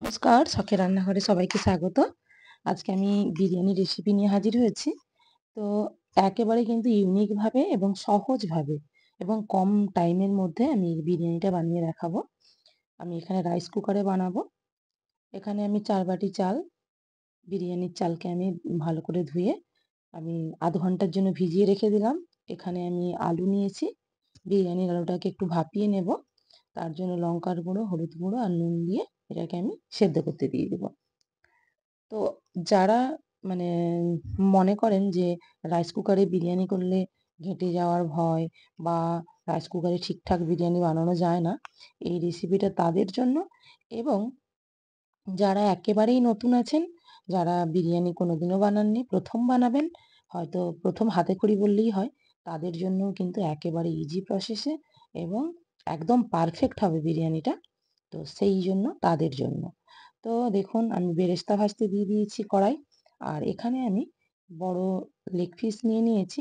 নমস্কার, শখের রান্নাঘরে সবাইকে স্বাগত। আজকে আমি বিরিয়ানি রেসিপি নিয়ে হাজির হয়েছি। তো একেবারে কিন্তু ইউনিক ভাবে এবং সহজভাবে এবং কম টাইমের মধ্যে আমি বিরিয়ানিটা বানিয়ে দেখাবো। আমি এখানে রাইস কুকারে বানাবো। এখানে আমি ৪ বাটি চাল, বিরিয়ানির চালকে আমি ভালো করে ধুয়ে আমি আধ ঘন্টার জন্য ভিজিয়ে রেখে দিলাম। এখানে আমি আলু নিয়েছি। বিরিয়ানির আলুটাকে একটু ভাপিয়ে নেব। তার জন্য লঙ্কার গুঁড়ো, হলুদ গুঁড়ো আর নুন দিয়ে এটাকে আমি সেদ্ধ করতে দিয়ে দেব। তো যারা মানে মনে করেন যে রাইস কুকারে বিরিয়ানি করলে ঘেঁটে যাওয়ার ভয় বা রাইস কুকারে ঠিকঠাক বিরিয়ানি বানানো যায় না, এই রেসিপিটা তাদের জন্য। এবং যারা একেবারেই নতুন আছেন, যারা বিরিয়ানি কোনোদিনও বানাননি, প্রথম বানাবেন, হয়তো প্রথম হাতেখড়ি বললেই হয়, তাদের জন্যও কিন্তু একেবারে ইজি প্রসেসে এবং একদম পারফেক্ট হবে বিরিয়ানিটা। তো সেই জন্য তাদের জন্য। তো দেখুন আমি বেরেস্তা ভাজতে দিয়ে দিয়েছি কড়াই। আর এখানে আমি বড় লেগ পিস নিয়ে নিয়েছি।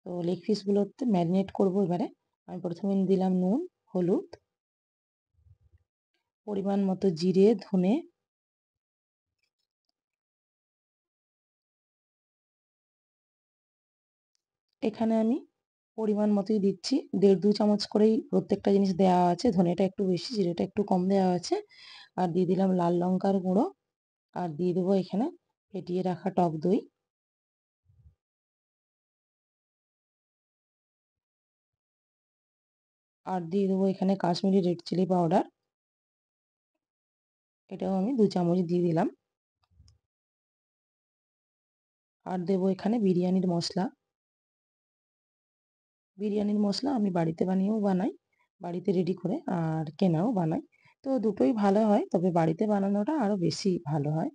তো লেগ পিসগুলোতে ম্যারিনেট করবো এবারে। আমি প্রথমে দিলাম নুন, হলুদ, পরিমাণ মতো জিরে, ধনে। এখানে আমি পরিমাণ মতোই দিচ্ছি। ১.৫-২ চামচ করেই প্রত্যেকটা জিনিস দেওয়া আছে। ধনেটা একটু বেশি, জিরেটা একটু কম দেওয়া আছে। আর দিয়ে দিলাম লাল লঙ্কার গুঁড়ো। আর দিয়ে দেবো এখানে ফেটিয়ে রাখা টক দই। আর দিয়ে দেবো এখানে কাশ্মীরি রেড চিলি পাউডার। এটাও আমি ২ চামচ দিয়ে দিলাম। আর দেবো এখানে বিরিয়ানির মশলা। বিরিয়ানির মশলা আমি বাড়িতে বানাই, বাড়িতে রেডি করে, আর কেনাও বানাই। তো দুটোই ভালো হয়, তবে বাড়িতে বানানোটা আরো বেশি ভালো হয়।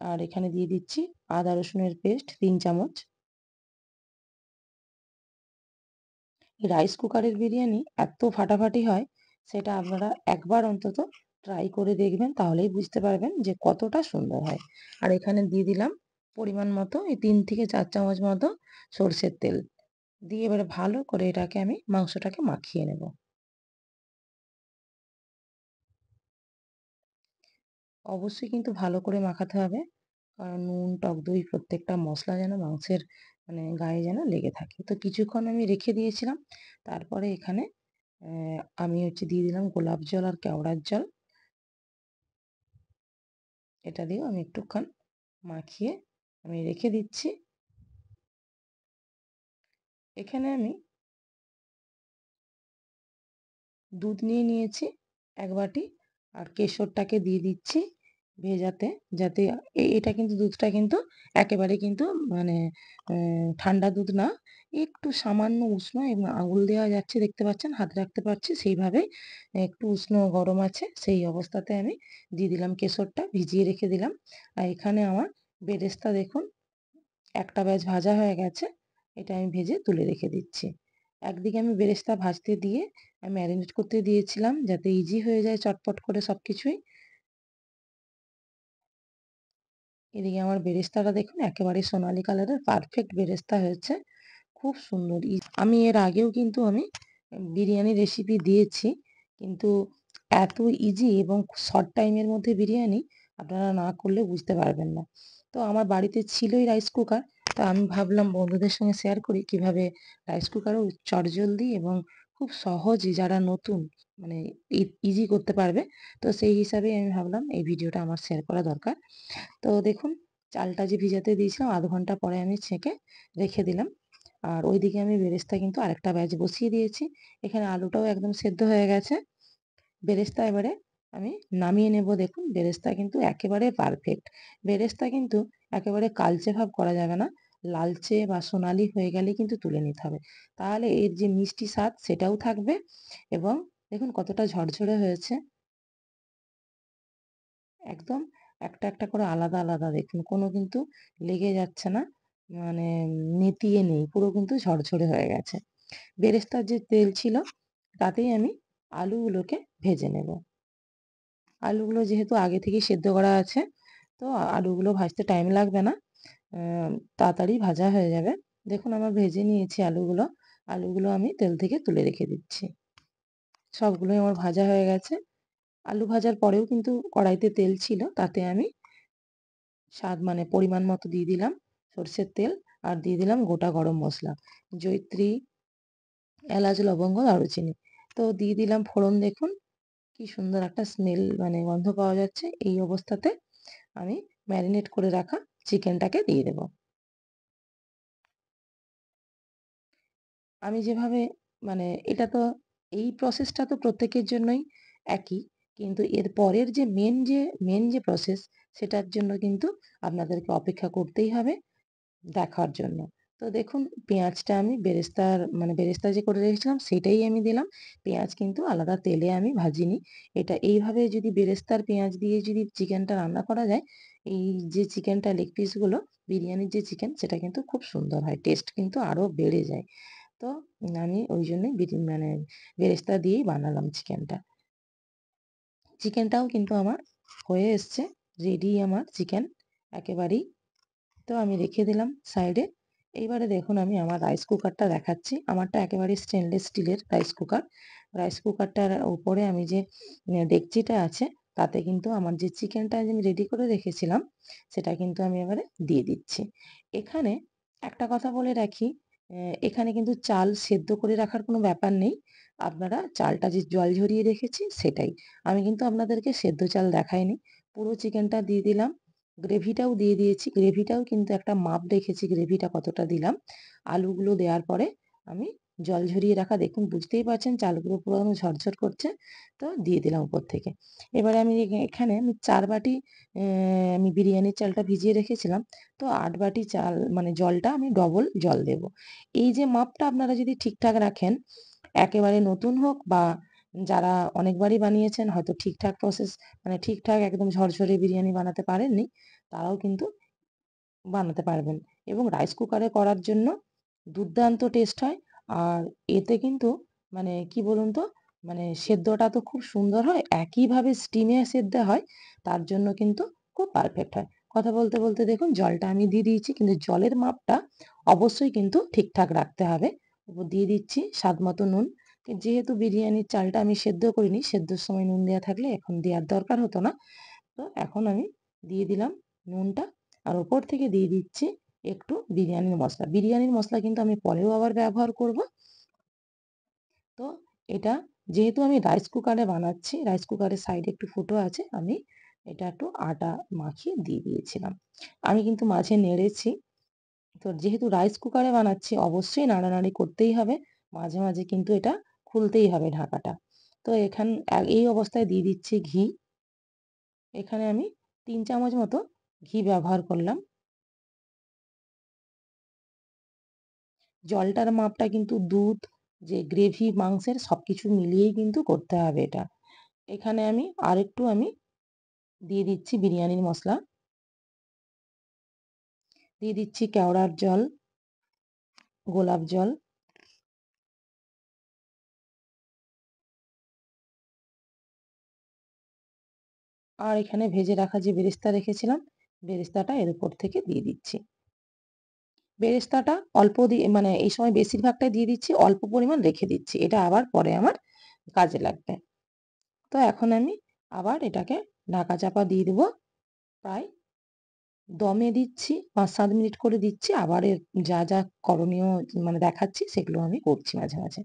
আর এখানে দিয়ে দিচ্ছি আদা রসুনের পেস্ট ৩ চামচ। রাইস কুকারের বিরিয়ানি এত ফাটাফাটি হয়, সেটা আপনারা একবার অন্তত ট্রাই করে দেখবেন, তাহলেই বুঝতে পারবেন যে কতটা সুন্দর হয়। আর এখানে দিয়ে দিলাম পরিমাণ মতো এই ৩ থেকে ৪ চামচ মতো সর্ষের তেল দিয়ে এবারে ভালো করে এটাকে আমি মাংসটাকে মাখিয়ে নেব। অবশ্যই কিন্তু ভালো করে মাখাতে হবে, কারণ নুন, টক দই প্রত্যেকটা মশলা যেন মাংসের গায়ে যেন লেগে থাকে। তো কিছুক্ষণ আমি রেখে দিয়েছিলাম। তারপরে এখানে আমি দিয়ে দিলাম গোলাপ জল আর কেওড়ার জল। এটা দিয়েও আমি একটুক্ষণ মাখিয়ে আমি রেখে দিচ্ছি। এখানে আমি দুধ নিয়ে নিয়েছি ১ বাটি। আর কেশরটাকে দিয়ে দিচ্ছি ভেজাতে, যাতে এটা কিন্তু দুধটা কিন্তু একেবারে কিন্তু মানে ঠান্ডা দুধ না, একটু সামান্য উষ্ণ এবং আঙুল দেওয়া যাচ্ছে, দেখতে পাচ্ছেন, হাতে রাখতে পারছি সেইভাবেই একটু উষ্ণ গরম আছে, সেই অবস্থাতে আমি দিয়ে দিলাম কেশরটা, ভিজিয়ে রেখে দিলাম। আর এখানে আমার বেরেস্তা দেখুন একটা ব্যাচ ভাজা হয়ে গেছে। এটা আমি ভেজে তুলে রেখে দিচ্ছি। একদিকে আমি বেরেস্তা ভাজতে দিয়ে আমি ম্যারিনেট করতে দিয়েছিলাম, যাতে ইজি হয়ে যায় চটপট করে সবকিছুই। এদিকে আমার বেরেস্তাটা দেখুন একেবারে সোনালী কালারের পারফেক্ট বেরেস্তা হয়েছে। খুব সুন্দর। আমি এর আগেও কিন্তু আমি বিরিয়ানি রেসিপি দিয়েছি। কিন্তু এত ইজি এবং শর্ট টাইমের মধ্যে বিরিয়ানি আপনারা না করলে বুঝতে পারবেন না। তো আমার বাড়িতে ছিলই রাইস কুকার। তো আমি ভাবলাম বন্ধুদের সঙ্গে শেয়ার করি কিভাবে রাইস কুকারেও চটজলদি এবং খুব সহজে যারা নতুন মানে ইজি করতে পারবে। তো সেই হিসাবেই আমি ভাবলাম এই ভিডিওটা আমার শেয়ার করা দরকার। তো দেখুন চালটা যে ভিজাতে দিয়েছিলাম আধ ঘন্টা পরে আমি ছেঁকে রেখে দিলাম। আর ওইদিকে আমি বেরেস্তা কিন্তু আরেকটা ব্যাচ বসিয়ে দিয়েছি। এখানে আলুটাও একদম সেদ্ধ হয়ে গেছে। বেরেস্তা এবারে আমি নামিয়ে নেব। দেখুন বেরেস্তা কিন্তু একেবারে পারফেক্ট। বেরেস্তা কিন্তু একেবারে কালচে ভাব করা যাবে না। লালচে বা সোনালি হয়ে গেলে কিন্তু তুলে নিতে হবে। তাহলে এর যে মিষ্টি স্বাদ সেটাও থাকবে। এবং দেখুন কতটা ঝরঝরে হয়েছে। একদম একটা, একটা করে আলাদা, আলাদা দেখুন কোনো কিন্তু লেগে যাচ্ছে না। মানে নেতিয়ে নেই। পুরো কিন্তু ঝরঝরে হয়ে গেছে। বেরেস্তার যে তেল ছিল তাতেই আমি আলুগুলোকে ভেজে নেব। আলুগুলো যেহেতু আগে থেকেই সেদ্ধ করা আছে, তো আলুগুলো ভাজতে টাইম লাগবে না। আ তাড়াতাড়ি ভাজা হয়ে যাবে। দেখুন আমার ভেজে নিয়েছি আলুগুলো। আলুগুলো আমি তেল থেকে তুলে রেখে দিচ্ছি। সবগুলোই আমার ভাজা হয়ে গেছে। আলু ভাজার পরেও কিন্তু কড়াইতে তেল ছিল, তাতে আমি স্বাদ মানে পরিমাণ মতো দিয়ে দিলাম সরষের তেল, আর দিয়ে দিলাম গোটা গরম মশলা, জয়িত্রী, এলাচ, লবঙ্গ, দারুচিনি। তো দিয়ে দিলাম ফোড়ন। দেখুন কি সুন্দর একটা স্মেল মানে গন্ধ পাওয়া যাচ্ছে। এই অবস্থাতে আমি ম্যারিনেট করে রাখা চিকেনটাকে দিয়ে দেব। আমি যেভাবে মানে এটা তো এই প্রসেসটা তো প্রত্যেকের জন্যই একই, কিন্তু এর পরের যে মেন যে প্রসেস, সেটার জন্য কিন্তু আপনাদেরকে অপেক্ষা করতেই হবে দেখার জন্য। তো দেখুন পেঁয়াজটা আমি বেরেস্তা যে করে রেখেছিলাম সেটাই আমি দিলাম। পেঁয়াজ কিন্তু আলাদা তেলে আমি ভাজিনি। এটা এইভাবে যদি বেরেস্তার পেঁয়াজ দিয়ে যদি চিকেনটা রান্না করা যায়, এই যে চিকেনটা লেগ পিসগুলো, বিরিয়ানির যে চিকেন, সেটা কিন্তু খুব সুন্দর হয়। টেস্ট কিন্তু আরো বেড়ে যায়। তো আমি ওই জন্যই বেরেস্তা দিয়েই বানালাম চিকেনটা। চিকেনটাও কিন্তু আমার হয়ে এসছে, রেডি আমার চিকেন একেবারেই। তো আমি রেখে দিলাম সাইডে। এইবারে দেখুন আমি আমার রাইস কুকারটা দেখাচ্ছি। আমারটা একেবারে স্টেনলেস স্টিলের রাইস কুকার। রাইস কুকারটার উপরে আমি যে ডেকচিটা আছে, তাতে কিন্তু আমার যে চিকেনটা আমি রেডি করে রেখেছিলাম, সেটা কিন্তু আমি এবারে দিয়ে দিচ্ছি। এখানে একটা কথা বলে রাখি, এখানে কিন্তু চাল সেদ্ধ করে রাখার কোনো ব্যাপার নেই। আপনারা চালটা যে জল ঝরিয়ে রেখেছি সেটাই। আমি কিন্তু আপনাদেরকে সেদ্ধ চাল দেখাইনি। পুরো চিকেনটা দিয়ে দিলাম। গ্রেভিটাও দিয়ে দিয়েছি। গ্রেভিটাও কিন্তু একটা মাপ রেখেছি গ্রেভিটা কতটা দিলাম। আলুগুলো দেওয়ার পরে আমি জল ঝরিয়ে রাখা, দেখুন বুঝতেই পারছেন চালগুলো পুরো একদম ঝরঝর করছে। তো দিয়ে দিলাম উপর থেকে। এবারে আমি এখানে আমি 4 বাটি আমি বিরিয়ানির চালটা ভিজিয়ে রেখেছিলাম। তো 8 বাটি চাল মানে জলটা আমি ডবল জল দেব। এই যে মাপটা আপনারা যদি ঠিকঠাক রাখেন, একেবারে নতুন হোক বা যারা অনেকবারই বানিয়েছেন, হয়তো ঠিকঠাক প্রসেস মানে ঠিকঠাক একদম ঝরঝরে বিরিয়ানি বানাতে পারেননি, তারাও কিন্তু বানাতে পারবেন। এবং রাইস কুকারে করার জন্য দুর্দান্ত টেস্ট হয়। আর এতে কিন্তু মানে কি বলুন তো, মানে সেদ্ধটা তো খুব সুন্দর হয়, একইভাবে স্টিমে সেদ্ধ হয়, তার জন্য কিন্তু খুব পারফেক্ট হয়। কথা বলতে বলতে দেখুন জলটা আমি দিয়ে দিয়েছি, কিন্তু জলের মাপটা অবশ্যই কিন্তু ঠিকঠাক রাখতে হবে। উপর দিয়ে দিচ্ছি স্বাদ মতো নুন। যেহেতু বিরিয়ানির চালটা আমি সেদ্ধ করিনি, সেদ্ধর সময় নুন দেওয়া থাকলে এখন দেওয়ার দরকার হতো না। তো এখন আমি দিয়ে দিলাম নুনটা, আর ওপর থেকে দিয়ে দিচ্ছি একটু বিরিয়ানির মশলা। বিরিয়ানির মশলা কিন্তু আমি পরেও আবার ব্যবহার করব। তো এটা যেহেতু আমি রাইস কুকারে বানাচ্ছি, রাইস কুকারের সাইডে একটু ফুটো আছে, আমি এটা একটু আটা মাখিয়ে দিয়ে দিয়েছিলাম। আমি কিন্তু মাঝে নেড়েছি। তো যেহেতু রাইস কুকারে বানাচ্ছি, অবশ্যই নাড়ানাড়ি করতেই হবে। মাঝে মাঝে কিন্তু এটা খুলতেই হবে ঢাকাটা। তো এই অবস্থায় দিয়ে দিচ্ছি ঘি। এখানে আমি 3 চামচ মতো ঘি ব্যবহার করলাম। জলটার মাপটা কিন্তু দুধ, যে গ্রেভি, মাংসের সবকিছু মিলিয়েই কিন্তু করতে হবে এটা। এখানে আমি আরেকটু দিয়ে দিচ্ছি বিরিয়ানির মশলা, দিয়ে দিচ্ছি কেওড়ার জল, গোলাপ জল, আর এখানে ভেজে রাখা যে বেরেস্তা রেখেছিলাম, বেরেস্তাটা এর উপর থেকে দিয়ে দিচ্ছি। বেরেস্তাটা অল্প দিয়ে মানে এই সময় বেশিরভাগটাই দিয়ে দিচ্ছি, অল্প পরিমাণ রেখে দিচ্ছি। এটা আবার পরে আমার কাজে লাগবে। তো এখন আমি আবার এটাকে ঢাকা চাপা দিয়ে দেবো। প্রায় দমে দিচ্ছি, 5-7 মিনিট করে দিচ্ছি। আবার এর যা যা করণীয় মানে দেখাচ্ছি, সেগুলো আমি করছি মাঝে মাঝে।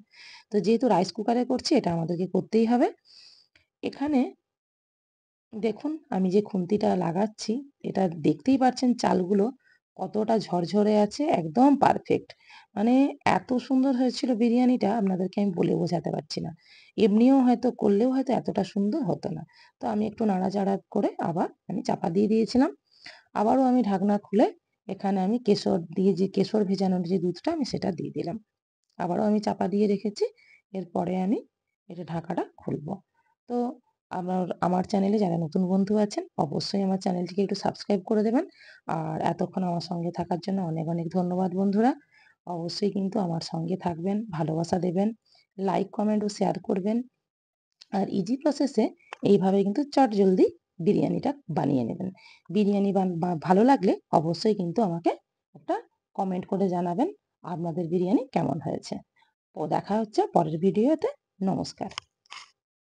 তো যেহেতু রাইস কুকারে করছি, এটা আমাদেরকে করতেই হবে। এখানে দেখুন আমি যে খুন্তিটা লাগাচ্ছি, এটা দেখতেই পাচ্ছেন চালগুলো কতটা ঝরঝরে আছে, একদম পারফেক্ট। মানে এত সুন্দর হয়েছিল বিরিয়ানিটা, আপনাদেরকে আমি বলে বোঝাতে পারছি না। এমনিও হয়তো করলেও হয়তো এতটা সুন্দর হতো না। তো আমি একটু নাড়াচাড়া করে আবার আমি চাপা দিয়ে দিয়েছিলাম। আবারও আমি ঢাকনা খুলে এখানে আমি কেশর ভেজানোর যে দুধটা, আমি সেটা দিয়ে দিলাম। আবারও আমি চাপা দিয়ে রেখেছি। এরপরে আমি এটা ঢাকাটা খুলবো। তো আমার চ্যানেলে যারা নতুন বন্ধু আছেন, অবশ্যই আমার চ্যানেলটিকে একটু সাবস্ক্রাইব করে দেবেন। আর এতক্ষণ আমার সঙ্গে থাকার জন্য অনেক অনেক ধন্যবাদ বন্ধুরা। অবশ্যই কিন্তু আমার সঙ্গে থাকবেন, ভালোবাসা দেবেন, লাইক, কমেন্ট ও শেয়ার করবেন। আর ইজি প্রসেসে এইভাবে কিন্তু চটজলদি বিরিয়ানিটা বানিয়ে নেবেন। বিরিয়ানি ভালো লাগলে অবশ্যই কিন্তু আমাকে একটা কমেন্ট করে জানাবেন আপনাদের বিরিয়ানি কেমন হয়েছে। দেখা হচ্ছে পরের ভিডিওতে। নমস্কার।